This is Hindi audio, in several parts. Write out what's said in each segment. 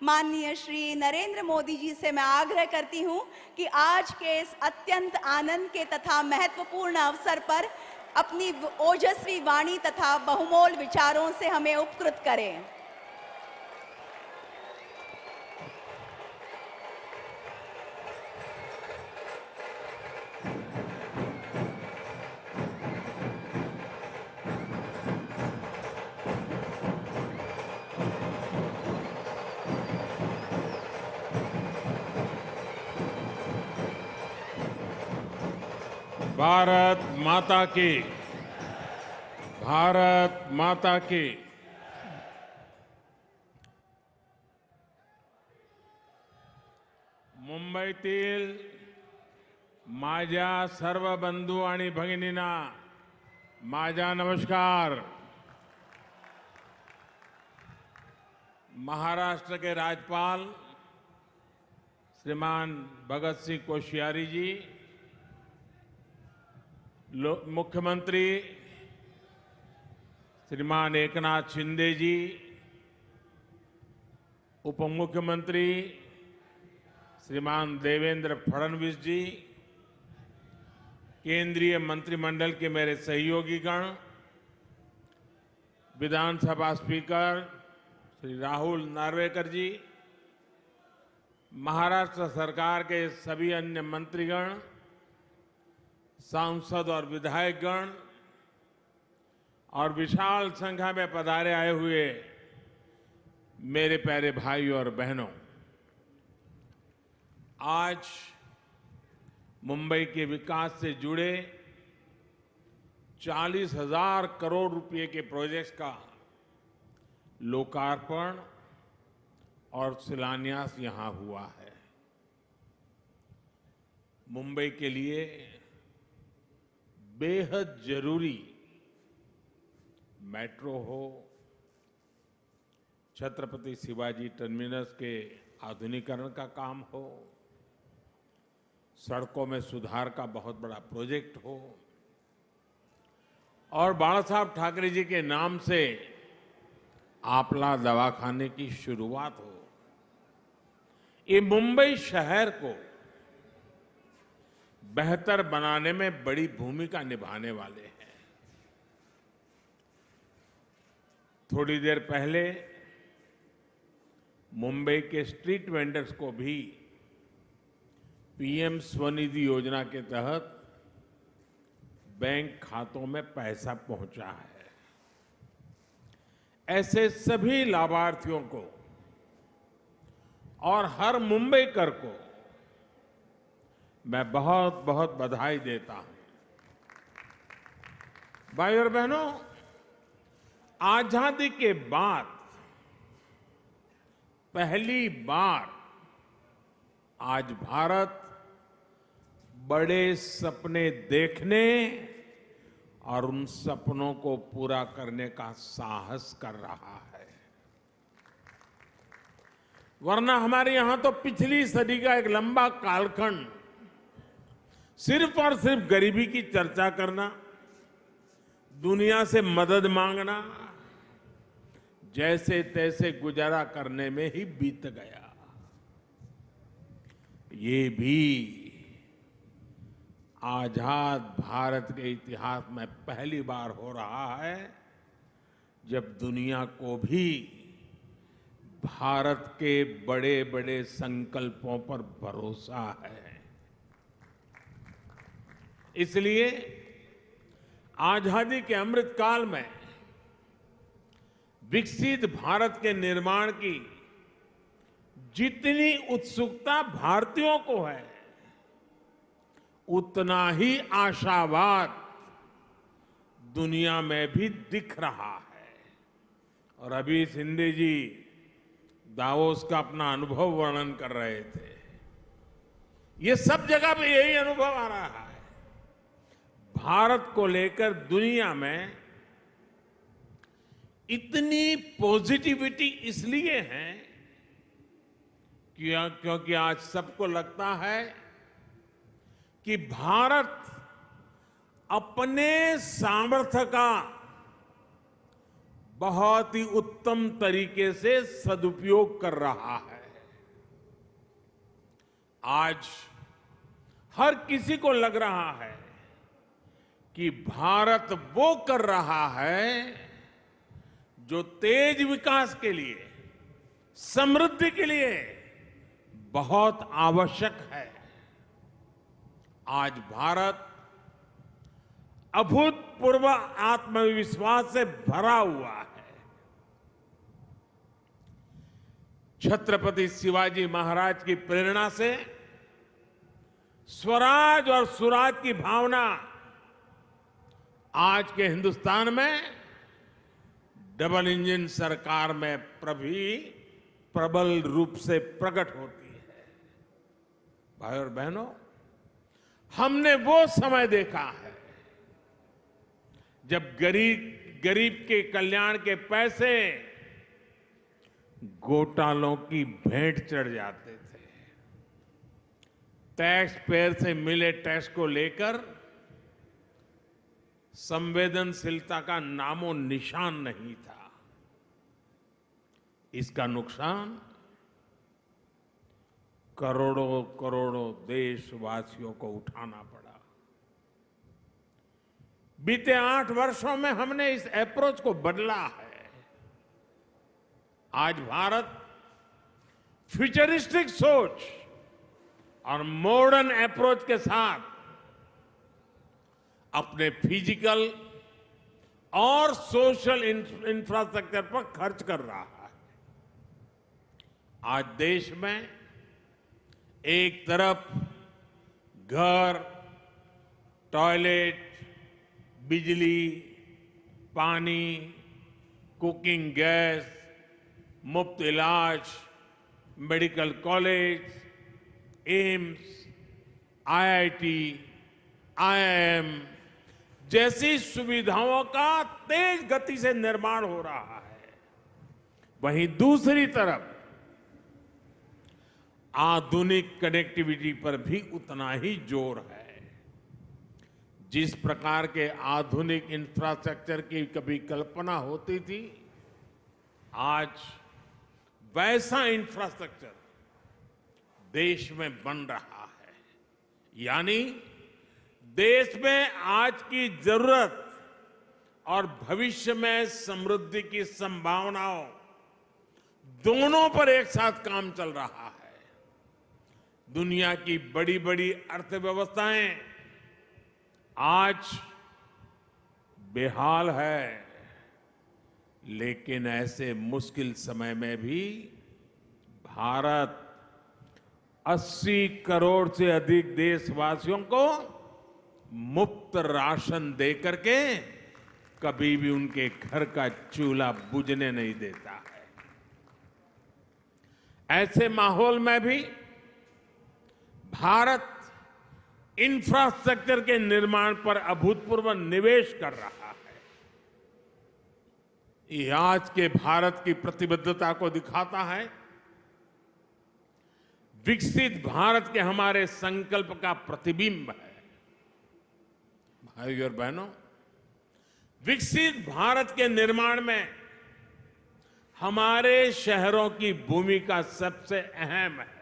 माननीय श्री नरेंद्र मोदी जी से मैं आग्रह करती हूं कि आज के इस अत्यंत आनंद के तथा महत्वपूर्ण अवसर पर अपनी ओजस्वी वाणी तथा बहुमोल विचारों से हमें उपकृत करें। भारत माता की, भारत माता की। मुंबईतील माझ्या सर्व बंधू आणि भगिनींना माझा नमस्कार। महाराष्ट्र के राज्यपाल श्रीमान भगत सिंह कोश्यारी जी, मुख्यमंत्री श्रीमान एकनाथ शिंदे जी, उप मुख्यमंत्री श्रीमान देवेंद्र फडणवीस जी, केंद्रीय मंत्रिमंडल के मेरे सहयोगीगण, विधानसभा स्पीकर श्री राहुल नार्वेकर जी, महाराष्ट्र सरकार के सभी अन्य मंत्रीगण, सांसद और विधायकगण और विशाल संख्या में पधारे आए हुए मेरे प्यारे भाई और बहनों, आज मुंबई के विकास से जुड़े 40,000 करोड़ रुपए के प्रोजेक्ट्स का लोकार्पण और शिलान्यास यहां हुआ है। मुंबई के लिए बेहद जरूरी मेट्रो हो, छत्रपति शिवाजी टर्मिनस के आधुनिकीकरण का काम हो, सड़कों में सुधार का बहुत बड़ा प्रोजेक्ट हो और बाला साहब ठाकरे जी के नाम से आपला दवाखाने की शुरुआत हो, ये मुंबई शहर को बेहतर बनाने में बड़ी भूमिका निभाने वाले हैं। थोड़ी देर पहले मुंबई के स्ट्रीट वेंडर्स को भी पीएम स्वनिधि योजना के तहत बैंक खातों में पैसा पहुंचा है। ऐसे सभी लाभार्थियों को और हर मुंबईकर को मैं बहुत बहुत बधाई देता हूं। भाई और बहनों, आजादी के बाद पहली बार आज भारत बड़े सपने देखने और उन सपनों को पूरा करने का साहस कर रहा है। वरना हमारे यहां तो पिछली सदी का एक लंबा कालखंड सिर्फ और सिर्फ गरीबी की चर्चा करना, दुनिया से मदद मांगना, जैसे तैसे गुजारा करने में ही बीत गया। ये भी आजाद भारत के इतिहास में पहली बार हो रहा है जब दुनिया को भी भारत के बड़े बड़े संकल्पों पर भरोसा है। इसलिए आजादी के अमृत काल में विकसित भारत के निर्माण की जितनी उत्सुकता भारतीयों को है, उतना ही आशावाद दुनिया में भी दिख रहा है। और अभी शिंदे जी दावोस का अपना अनुभव वर्णन कर रहे थे। ये सब जगह पे यही अनुभव आ रहा है। भारत को लेकर दुनिया में इतनी पॉजिटिविटी इसलिए है क्योंकि आज सबको लगता है कि भारत अपने सामर्थ्य का बहुत ही उत्तम तरीके से सदुपयोग कर रहा है। आज हर किसी को लग रहा है कि भारत वो कर रहा है जो तेज विकास के लिए, समृद्धि के लिए बहुत आवश्यक है। आज भारत अभूतपूर्व आत्मविश्वास से भरा हुआ है। छत्रपति शिवाजी महाराज की प्रेरणा से स्वराज और सुराज की भावना आज के हिंदुस्तान में डबल इंजन सरकार में प्रबल रूप से प्रकट होती है। भाई और बहनों, हमने वो समय देखा है जब गरीब के कल्याण के पैसे घोटालों की भेंट चढ़ जाते थे। टैक्स पेयर से मिले टैक्स को लेकर संवेदनशीलता का नामो निशान नहीं था। इसका नुकसान करोड़ों करोड़ों देशवासियों को उठाना पड़ा। बीते 8 वर्षों में हमने इस अप्रोच को बदला है। आज भारत फ्यूचरिस्टिक सोच और मॉडर्न अप्रोच के साथ अपने फिजिकल और सोशल इंफ्रास्ट्रक्चर पर खर्च कर रहा है। आज देश में एक तरफ घर, टॉयलेट, बिजली, पानी, कुकिंग गैस, मुफ्त इलाज, medical college, AIIMS, IIT, IIM जैसी सुविधाओं का तेज गति से निर्माण हो रहा है। वहीं दूसरी तरफ आधुनिक कनेक्टिविटी पर भी उतना ही जोर है। जिस प्रकार के आधुनिक इंफ्रास्ट्रक्चर की कभी कल्पना होती थी, आज वैसा इंफ्रास्ट्रक्चर देश में बन रहा है। यानी देश में आज की जरूरत और भविष्य में समृद्धि की संभावनाओं दोनों पर एक साथ काम चल रहा है। दुनिया की बड़ी बड़ी अर्थव्यवस्थाएं आज बेहाल है, लेकिन ऐसे मुश्किल समय में भी भारत 80 करोड़ से अधिक देशवासियों को मुफ्त राशन देकर के कभी भी उनके घर का चूल्हा बुझने नहीं देता है। ऐसे माहौल में भी भारत इंफ्रास्ट्रक्चर के निर्माण पर अभूतपूर्व निवेश कर रहा है। ये आज के भारत की प्रतिबद्धता को दिखाता है। विकसित भारत के हमारे संकल्प का प्रतिबिंब है। भाइयों और बहनों, विकसित भारत के निर्माण में हमारे शहरों की भूमिका सबसे अहम है।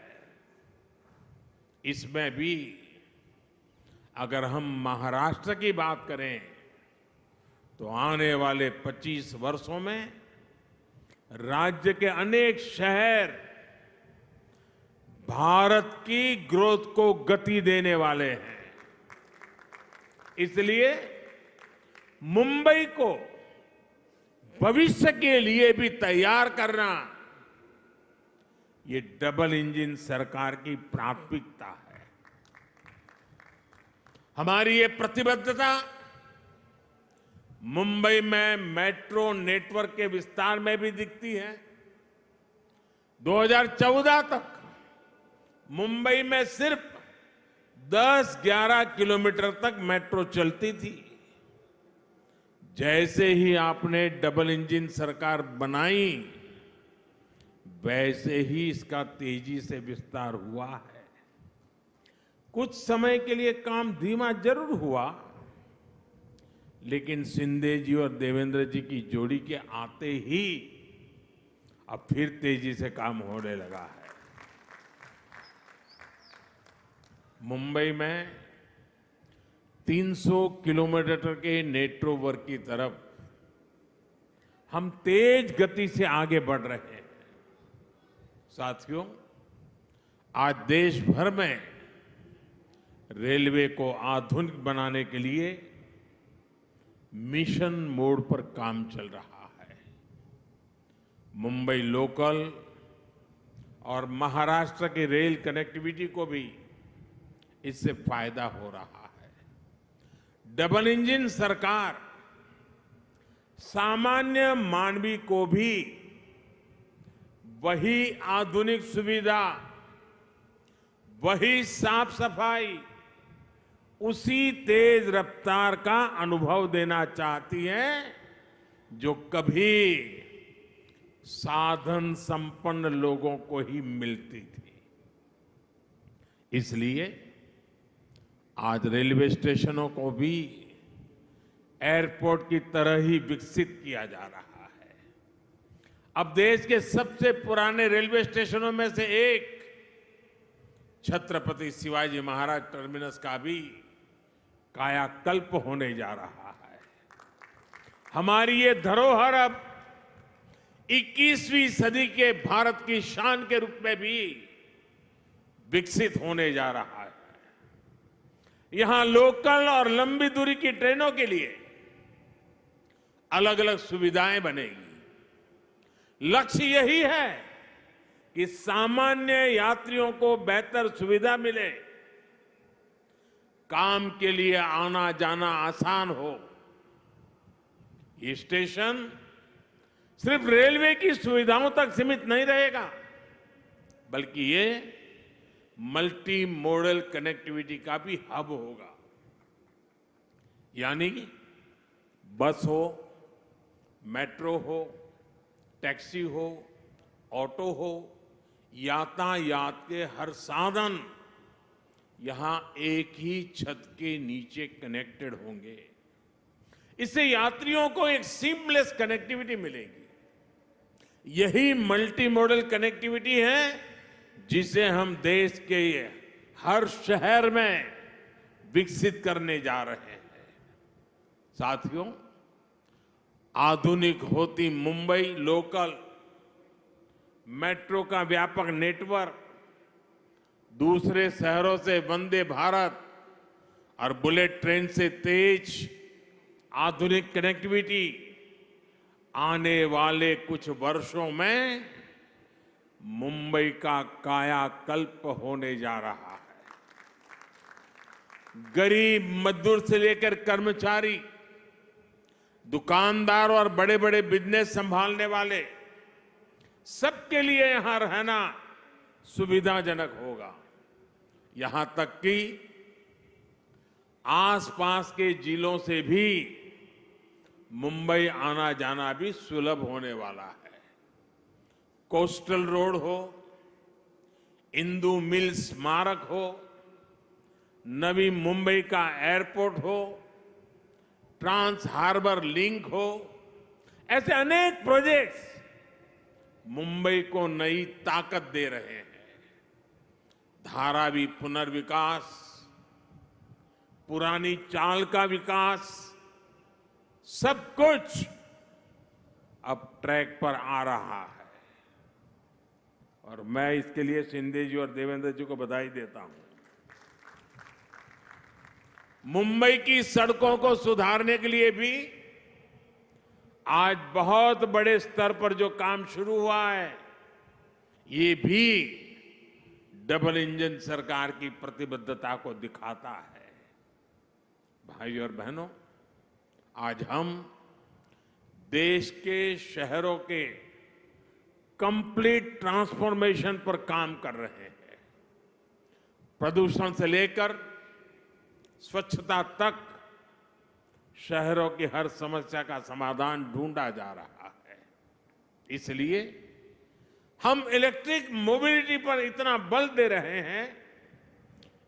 इसमें भी अगर हम महाराष्ट्र की बात करें तो आने वाले 25 वर्षों में राज्य के अनेक शहर भारत की ग्रोथ को गति देने वाले हैं। इसलिए मुंबई को भविष्य के लिए भी तैयार करना ये डबल इंजन सरकार की प्राथमिकता है। हमारी ये प्रतिबद्धता मुंबई में मेट्रो नेटवर्क के विस्तार में भी दिखती है। 2014 तक मुंबई में सिर्फ 10-11 किलोमीटर तक मेट्रो चलती थी। जैसे ही आपने डबल इंजन सरकार बनाई, वैसे ही इसका तेजी से विस्तार हुआ है। कुछ समय के लिए काम धीमा जरूर हुआ, लेकिन शिंदे जी और देवेंद्र जी की जोड़ी के आते ही अब फिर तेजी से काम होने लगा है। मुंबई में 300 किलोमीटर के नेटवर्क की तरफ हम तेज गति से आगे बढ़ रहे हैं। साथियों, आज देश भर में रेलवे को आधुनिक बनाने के लिए मिशन मोड पर काम चल रहा है। मुंबई लोकल और महाराष्ट्र की रेल कनेक्टिविटी को भी इससे फायदा हो रहा है। डबल इंजन सरकार सामान्य मानवी को भी वही आधुनिक सुविधा, वही साफ सफाई, उसी तेज रफ्तार का अनुभव देना चाहती है जो कभी साधन संपन्न लोगों को ही मिलती थी। इसलिए आज रेलवे स्टेशनों को भी एयरपोर्ट की तरह ही विकसित किया जा रहा है। अब देश के सबसे पुराने रेलवे स्टेशनों में से एक छत्रपति शिवाजी महाराज टर्मिनस का भी कायाकल्प होने जा रहा है। हमारी ये धरोहर अब 21वीं सदी के भारत की शान के रूप में भी विकसित होने जा रहा है। यहां लोकल और लंबी दूरी की ट्रेनों के लिए अलग अलग सुविधाएं बनेगी। लक्ष्य यही है कि सामान्य यात्रियों को बेहतर सुविधा मिले, काम के लिए आना जाना आसान हो। ये स्टेशन सिर्फ रेलवे की सुविधाओं तक सीमित नहीं रहेगा, बल्कि ये मल्टी मॉडल कनेक्टिविटी का भी हब होगा। यानी बस हो, मेट्रो हो, टैक्सी हो, ऑटो हो, यातायात के हर साधन यहां एक ही छत के नीचे कनेक्टेड होंगे। इससे यात्रियों को एक सीमलेस कनेक्टिविटी मिलेगी। यही मल्टी मॉडल कनेक्टिविटी है जिसे हम देश के हर शहर में विकसित करने जा रहे हैं। साथियों, आधुनिक होती मुंबई लोकल मेट्रो का व्यापक नेटवर्क, दूसरे शहरों से वंदे भारत और बुलेट ट्रेन से तेज आधुनिक कनेक्टिविटी आने वाले कुछ वर्षों में मुंबई का कायाकल्प होने जा रहा है। गरीब मजदूर से लेकर कर्मचारी, दुकानदार और बड़े बड़े बिजनेस संभालने वाले, सबके लिए यहां रहना सुविधाजनक होगा। यहां तक कि आसपास के जिलों से भी मुंबई आना जाना भी सुलभ होने वाला है। कोस्टल रोड हो, इंदु मिल स्मारक हो, नवी मुंबई का एयरपोर्ट हो, ट्रांस हार्बर लिंक हो, ऐसे अनेक प्रोजेक्ट्स मुंबई को नई ताकत दे रहे हैं। धारावी पुनर्विकास, पुरानी चाल का विकास, सब कुछ अब ट्रैक पर आ रहा है और मैं इसके लिए शिंदे जी और देवेंद्र जी को बधाई देता हूं। मुंबई की सड़कों को सुधारने के लिए भी आज बहुत बड़े स्तर पर जो काम शुरू हुआ है, ये भी डबल इंजन सरकार की प्रतिबद्धता को दिखाता है। भाइयों और बहनों, आज हम देश के शहरों के कंप्लीट ट्रांसफॉर्मेशन पर काम कर रहे हैं। प्रदूषण से लेकर स्वच्छता तक शहरों की हर समस्या का समाधान ढूंढा जा रहा है। इसलिए हम इलेक्ट्रिक मोबिलिटी पर इतना बल दे रहे हैं,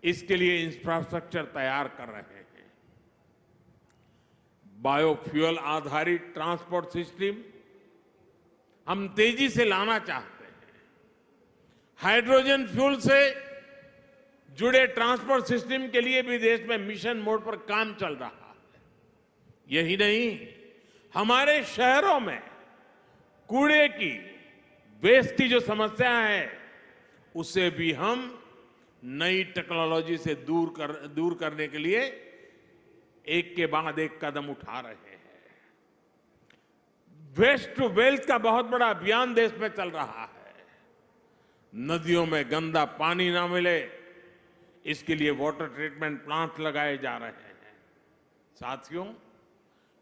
इसके लिए इंफ्रास्ट्रक्चर तैयार कर रहे हैं। बायोफ्यूल आधारित ट्रांसपोर्ट सिस्टम हम तेजी से लाना चाहते हैं। हाइड्रोजन फ्यूल से जुड़े ट्रांसपोर्ट सिस्टम के लिए भी देश में मिशन मोड पर काम चल रहा है। यही नहीं, हमारे शहरों में कूड़े की, वेस्ट की जो समस्या है, उसे भी हम नई टेक्नोलॉजी से दूर करने के लिए एक के बाद एक कदम उठा रहे हैं। वेस्ट टू वेल्थ का बहुत बड़ा अभियान देश में चल रहा है। नदियों में गंदा पानी ना मिले, इसके लिए वाटर ट्रीटमेंट प्लांट लगाए जा रहे हैं। साथियों,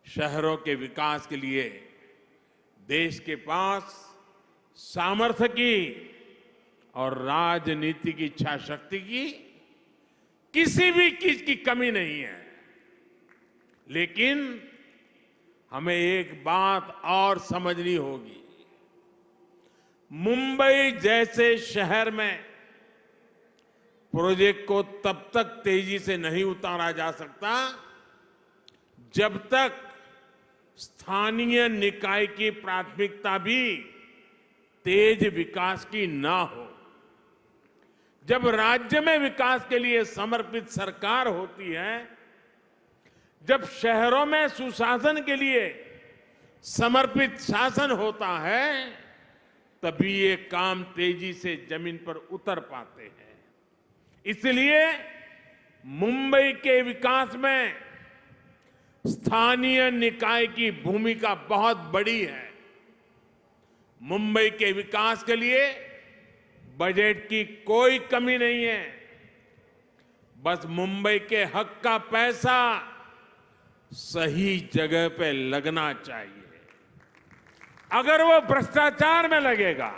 शहरों के विकास के लिए देश के पास सामर्थ्य की और राजनीति की इच्छा शक्ति की किसी भी चीज की कमी नहीं है। लेकिन हमें एक बात और समझनी होगी। मुंबई जैसे शहर में प्रोजेक्ट को तब तक तेजी से नहीं उतारा जा सकता जब तक स्थानीय निकाय की प्राथमिकता भी तेज विकास की ना हो। जब राज्य में विकास के लिए समर्पित सरकार होती है, जब शहरों में सुशासन के लिए समर्पित शासन होता है, तभी ये काम तेजी से जमीन पर उतर पाते हैं। इसलिए मुंबई के विकास में स्थानीय निकाय की भूमिका बहुत बड़ी है। मुंबई के विकास के लिए बजट की कोई कमी नहीं है। बस मुंबई के हक का पैसा सही जगह पे लगना चाहिए। अगर वो भ्रष्टाचार में लगेगा,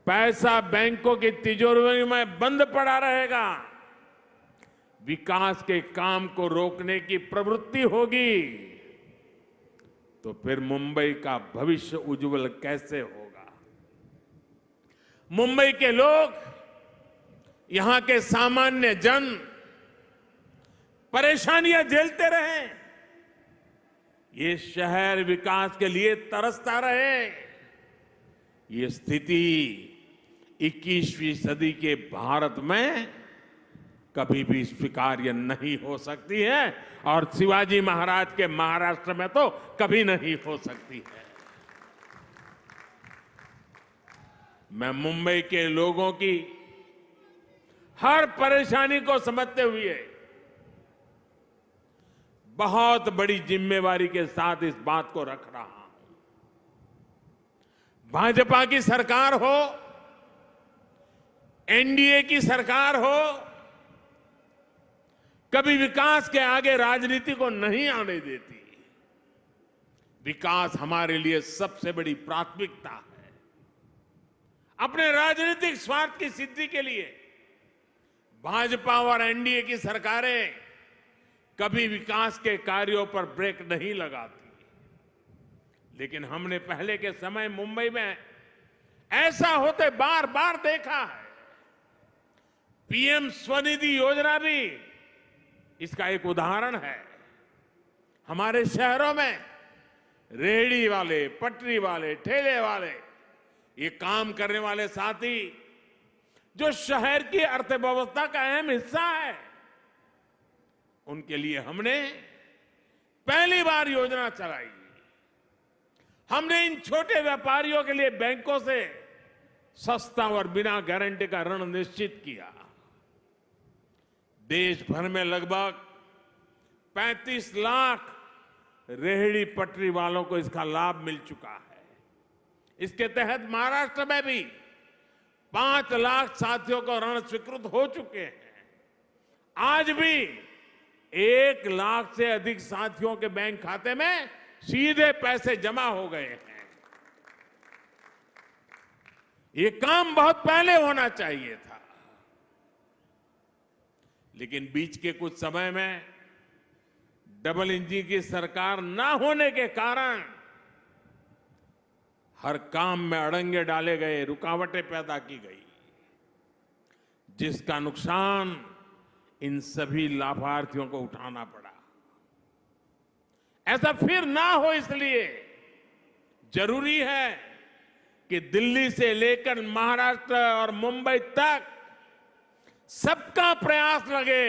पैसा बैंकों की तिजोरी में बंद पड़ा रहेगा, विकास के काम को रोकने की प्रवृत्ति होगी, तो फिर मुंबई का भविष्य उज्जवल कैसे होगा? मुंबई के लोग, यहां के सामान्य जन परेशानियां झेलते रहे, ये शहर विकास के लिए तरसता रहे। ये स्थिति 21वीं सदी के भारत में कभी भी स्वीकार्य नहीं हो सकती है और शिवाजी महाराज के महाराष्ट्र में तो कभी नहीं हो सकती है। मैं मुंबई के लोगों की हर परेशानी को समझते हुए बहुत बड़ी जिम्मेवारी के साथ इस बात को रख रहा हूं। भाजपा की सरकार हो, एनडीए की सरकार हो, कभी विकास के आगे राजनीति को नहीं आने देती। विकास हमारे लिए सबसे बड़ी प्राथमिकता है। अपने राजनीतिक स्वार्थ की सिद्धि के लिए भाजपा और एनडीए की सरकारें कभी विकास के कार्यों पर ब्रेक नहीं लगाती। लेकिन हमने पहले के समय मुंबई में ऐसा होते बार बार देखा है। पीएम स्वनिधि योजना भी इसका एक उदाहरण है। हमारे शहरों में रेहड़ी वाले, पटरी वाले, ठेले वाले, ये काम करने वाले साथी जो शहर की अर्थव्यवस्था का अहम हिस्सा है, उनके लिए हमने पहली बार योजना चलाई। हमने इन छोटे व्यापारियों के लिए बैंकों से सस्ता और बिना गारंटी का ऋण निश्चित किया। देश भर में लगभग 35 लाख रेहड़ी पटरी वालों को इसका लाभ मिल चुका है। इसके तहत महाराष्ट्र में भी 5 लाख साथियों को ऋण स्वीकृत हो चुके हैं। आज भी 1 लाख से अधिक साथियों के बैंक खाते में सीधे पैसे जमा हो गए हैं। ये काम बहुत पहले होना चाहिए था, लेकिन बीच के कुछ समय में डबल इंजन की सरकार ना होने के कारण हर काम में अड़ंगे डाले गए, रुकावटें पैदा की गई, जिसका नुकसान इन सभी लाभार्थियों को उठाना पड़ा। ऐसा फिर ना हो, इसलिए जरूरी है कि दिल्ली से लेकर महाराष्ट्र और मुंबई तक सबका प्रयास लगे,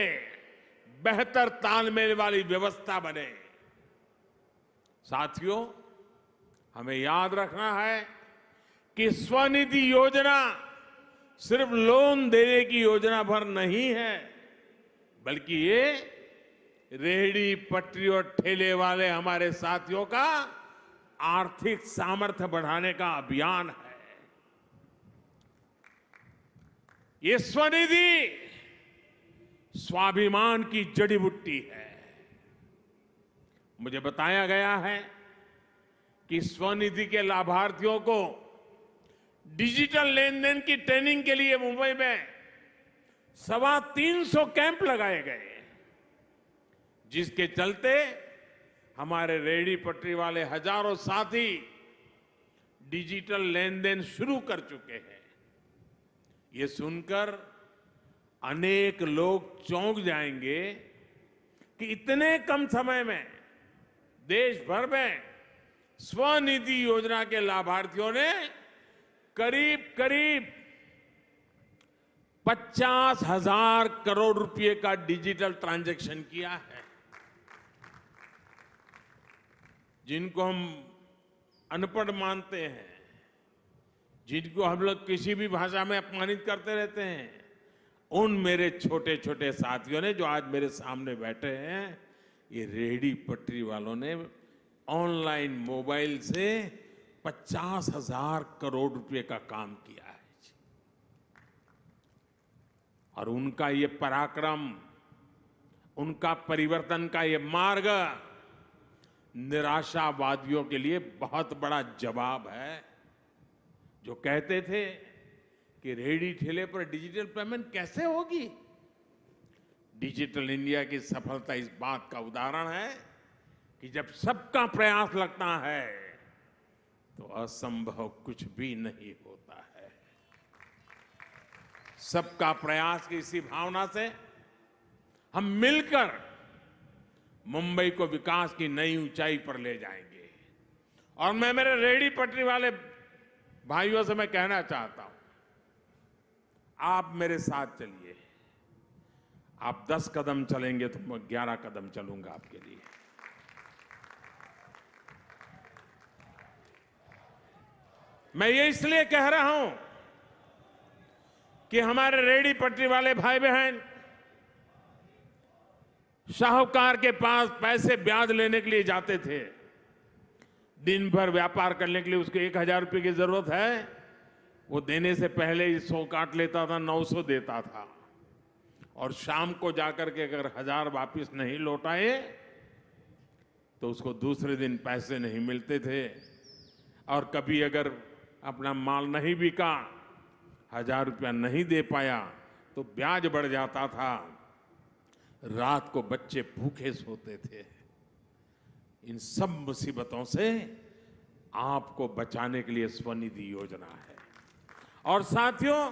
बेहतर तालमेल वाली व्यवस्था बने। साथियों, हमें याद रखना है कि स्वनिधि योजना सिर्फ लोन देने की योजना भर नहीं है, बल्कि ये रेहड़ी पटरी और ठेले वाले हमारे साथियों का आर्थिक सामर्थ्य बढ़ाने का अभियान है। ये स्वनिधि स्वाभिमान की जड़ी बूटी है। मुझे बताया गया है कि स्वनिधि के लाभार्थियों को डिजिटल लेन देन की ट्रेनिंग के लिए मुंबई में 325 कैंप लगाए गए, जिसके चलते हमारे रेहड़ी पटरी वाले हजारों साथी डिजिटल लेन देन शुरू कर चुके हैं। ये सुनकर अनेक लोग चौंक जाएंगे कि इतने कम समय में देश भर में स्वनिधि योजना के लाभार्थियों ने करीब करीब 50,000 करोड़ रुपए का डिजिटल ट्रांजैक्शन किया है। जिनको हम अनपढ़ मानते हैं, जिनको हम लोग किसी भी भाषा में अपमानित करते रहते हैं, उन मेरे छोटे छोटे साथियों ने जो आज मेरे सामने बैठे हैं, ये रेहड़ी पटरी वालों ने ऑनलाइन मोबाइल से 50,000 करोड़ रुपए का काम किया है। और उनका ये पराक्रम, उनका परिवर्तन का ये मार्ग निराशावादियों के लिए बहुत बड़ा जवाब है, जो कहते थे कि रेहड़ी ठेले पर डिजिटल पेमेंट कैसे होगी। डिजिटल इंडिया की सफलता इस बात का उदाहरण है कि जब सबका प्रयास लगता है तो असंभव कुछ भी नहीं होता है। सबका प्रयास की इसी भावना से हम मिलकर मुंबई को विकास की नई ऊंचाई पर ले जाएंगे। और मैं मेरे रेहड़ी पटरी वाले भाइयों से मैं कहना चाहता हूं, आप मेरे साथ चलिए। आप 10 कदम चलेंगे तो मैं 11 कदम चलूंगा आपके लिए। मैं ये इसलिए कह रहा हूं कि हमारे रेहड़ी पटरी वाले भाई बहन साहूकार के पास पैसे ब्याज लेने के लिए जाते थे। दिन भर व्यापार करने के लिए उसको 1,000 रुपए की जरूरत है, वो देने से पहले ही 100 काट लेता था, 900 देता था। और शाम को जाकर के अगर 1,000 वापिस नहीं लौटाए तो उसको दूसरे दिन पैसे नहीं मिलते थे। और कभी अगर अपना माल नहीं बिका, 1,000 रुपया नहीं दे पाया तो ब्याज बढ़ जाता था। रात को बच्चे भूखे सोते थे। इन सब मुसीबतों से आपको बचाने के लिए स्वनिधि योजना है। और साथियों,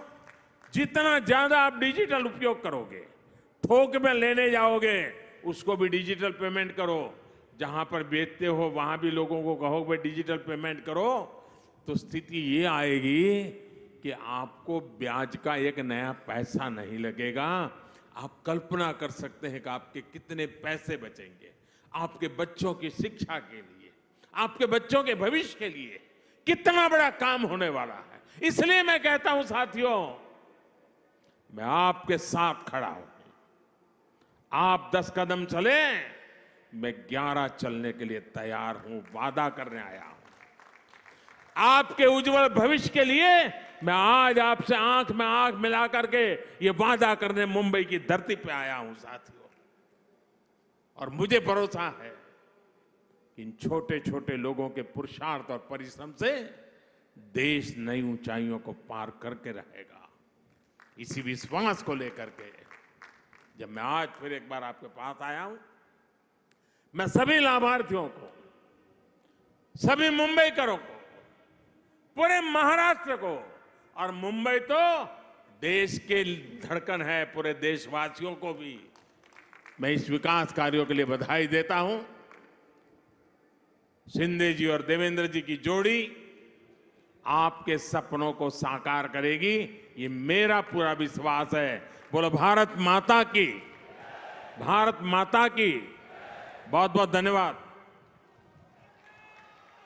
जितना ज्यादा आप डिजिटल उपयोग करोगे, थोक में लेने जाओगे उसको भी डिजिटल पेमेंट करो, जहां पर बेचते हो वहां भी लोगों को कहो भाई डिजिटल पेमेंट करो, तो स्थिति ये आएगी कि आपको ब्याज का एक नया पैसा नहीं लगेगा। आप कल्पना कर सकते हैं कि आपके कितने पैसे बचेंगे आपके बच्चों की शिक्षा के लिए, आपके बच्चों के भविष्य के लिए कितना बड़ा काम होने वाला है। इसलिए मैं कहता हूं साथियों, मैं आपके साथ खड़ा हूं। आप 10 कदम चले, मैं 11 चलने के लिए तैयार हूं, वादा करने आया हूं। आपके उज्जवल भविष्य के लिए मैं आज आपसे आंख में आंख मिला करके ये वादा करने मुंबई की धरती पे आया हूं साथियों। और मुझे भरोसा है कि इन छोटे छोटे लोगों के पुरुषार्थ और परिश्रम से देश नई ऊंचाइयों को पार करके रहेगा। इसी विश्वास को लेकर के जब मैं आज फिर एक बार आपके पास आया हूं, मैं सभी लाभार्थियों को, सभी मुंबईकरों को, पूरे महाराष्ट्र को, और मुंबई तो देश के धड़कन है, पूरे देशवासियों को भी मैं इस विकास कार्यों के लिए बधाई देता हूं। शिंदे जी और देवेंद्र जी की जोड़ी आपके सपनों को साकार करेगी, ये मेरा पूरा विश्वास है। बोलो भारत माता की, भारत माता की। बहुत बहुत धन्यवाद।